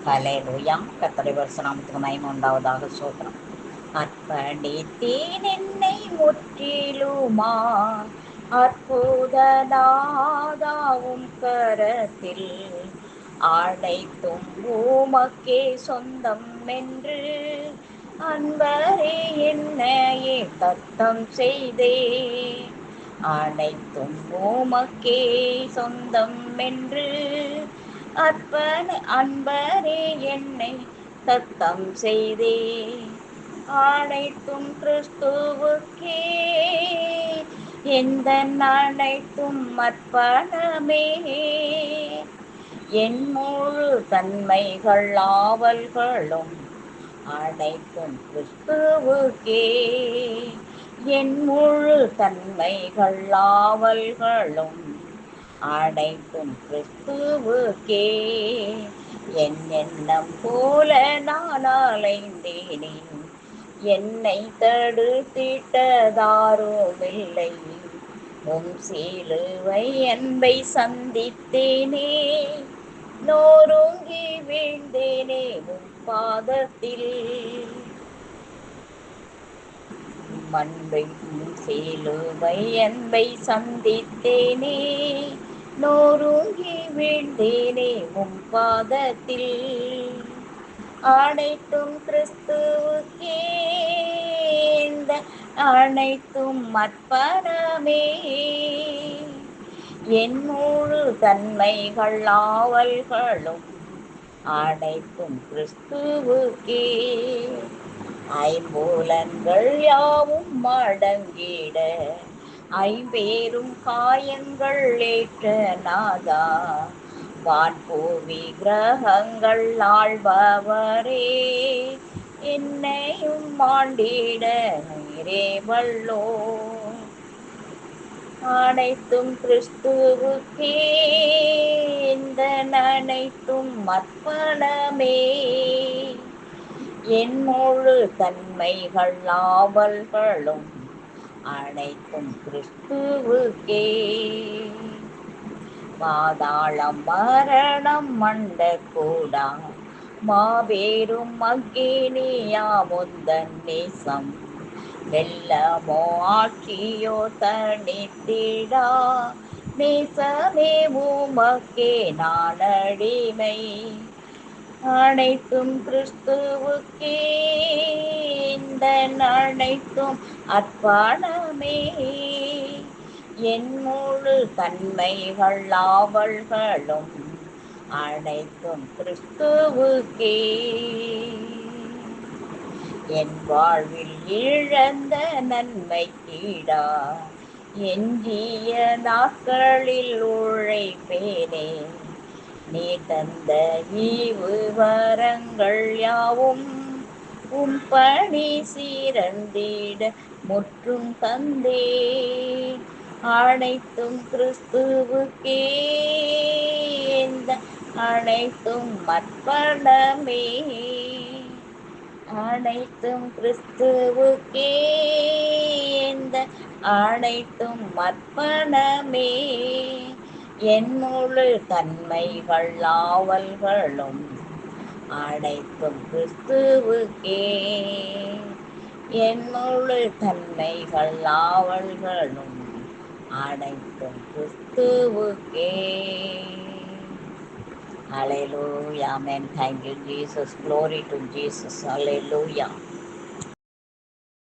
ஹல்லேலூயா. கர்த்தருடைய பரிசுத்த நாமத்துக்கு மகிமை உண்டாவதாக. ஸ்தோத்திரம். அர்ப்பணித்தேன் என்னை முற்றிலுமா அற்புதநாதாவும் கரத்தில் அனைத்தும் உமக்கே சொந்தம் என்று அன்பரே என்னையே தத்தம் செய்தே. அனைத்தும் உமக்கே சொந்தம் என்று அன்பரே என்னை தத்தம் செய்தே. அனைத்தும் கிறிஸ்துவுக்கே எந்த அனைத்தும் அர்ப்பணமே. என் முழு தன்மைகள் ஆவல்களும் அனைத்தும் கிறிஸ்துவுக்கே. என் முழு தன்மைகள் ஆவல்களும் அனைத்தும் கிறிஸ்துவுக்கே. என் எண்ணம் போல நான் அலைந்தேனே, என்னை தடுத்திட்டதாருமில்லை. சிலுவை அன்பை சந்தித்தேனே, நோருங்கி வீழ்ந்தேனே உம் பாதத்தில். சிலுவை அன்பை சந்தித்தேனே, நோருங்கி வீழ்ந்தேனே உம் பாதத்தில். அனைத்தும் கிறிஸ்துவுக்கே அனைத்தும் அர்ப்பணமே. என் முழு தன்மைகள் ஆவல்களும் அனைத்தும் கிறிஸ்துவுக்கே. ஐம்பூலன்கள் யாவும் அடங்கிட ஐம்பேரும் காயங்கள் ஏற்ற நாதா, வான்பூவி கிரகங்கள் ஆள்பவரே, என்னையும் ஆண்டிட நீரே வல்லோ. அனைத்தும் கிறிஸ்துவுக்கே அனைத்தும் அர்ப்பணமே. என் முழு தன்மைகள் ஆவல்களும் அனைத்தும் கிறிஸ்துவுக்கே. பாதாளம் மரணம் மண்ட கூடா மாபெரும் அக்கினியா முந்தன் நேசம், வெல்லமோ ஆட்சியோ தனித்திடா நேசமே உமக்கே நான் அடிமை. அனைத்தும் கிறிஸ்துவுக்கே அனைத்தும் அர்ப்பணமே. என் முழு தன்மைகள் ஆவல்களும் அனைத்தும் கிறிஸ்துவுக்கே. என் வாழ்வில் இழந்த நன்மை கீடா எஞ்சிய நாட்களில் உழைப்பேனே. நீ தந்த ஈவு வரங்கள் யாவும் உம் பணி சீரந்திட முற்றும் தந்தே. அனைத்தும் கிறிஸ்துவுக்கே அனைத்தும் அர்ப்பணமே. அனைத்தும் கிறிஸ்துவுக்கே அனைத்தும் அர்ப்பணமே. என் முழு தன்மைகள் ஆவல்களும் அனைத்தும் கிறிஸ்துவுக்கே. என் முழு தன்மைகள் ஆவல்களும் அனைத்தும் கிறிஸ்துவுக்கே. Hallelujah. Amen. Thank you, Jesus. Glory to Jesus. Hallelujah.